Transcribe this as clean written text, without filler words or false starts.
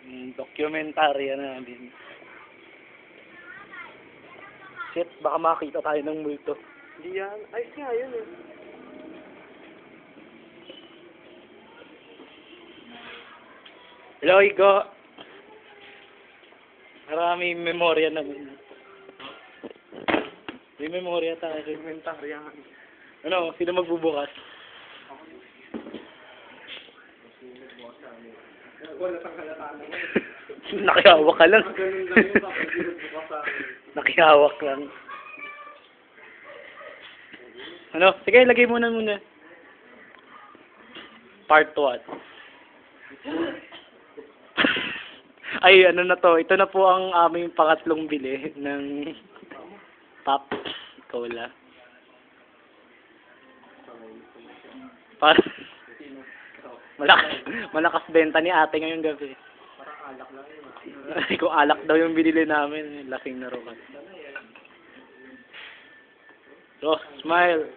Dokumentarya namin. Shit, baka makita tayo ng multo. Hindi yan. Ayos nga yun eh. Hello, Igo. Maraming memorya namin. May memorya tayo. Dokumentarya. Ano, sino magbubukas? Wala tang halata naman. Nakihawak ka lang. Ganun lang yun. Bakit bukas sa akin? Nakihawak lang. Ano? Sige, lagay muna. Part 1. Ay, ano na to? Ito na po ang aming pangatlong bili ng Pop Cola. Para malakas benta ni ate ngayong gabi. Parang alak lang yun. Kung alak daw yung binili namin, lasing na ro kami. So, smile.